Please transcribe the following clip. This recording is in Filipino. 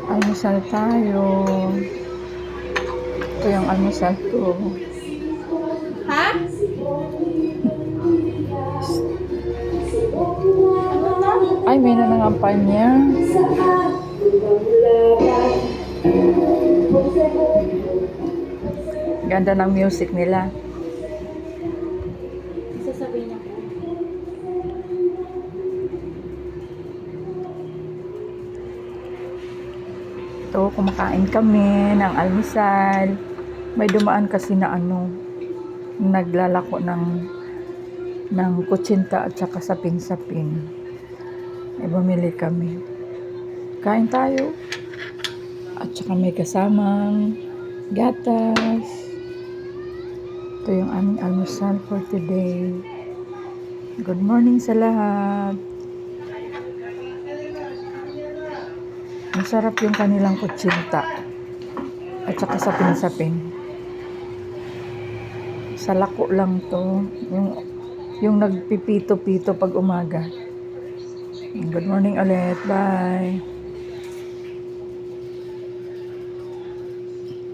Almusal tayo. Ito yung almusal ko. Ha? Ay, may nangangampanya. Ganda ng music nila. Sasabihin ako. Ito, kumakain kami ng almusal. May dumaan kasi na naglalako ng kutsinta at saka sapin-sapin. Ay, bumili kami. Kain tayo. At saka may kasamang gatas. Ito yung aming almusal for today. Good morning sa lahat. Masarap yung kanilang kutsinta. At saka sapin-sapin. Sa lako lang to. Yung nagpipito-pito pag umaga. Good morning ulit. Bye.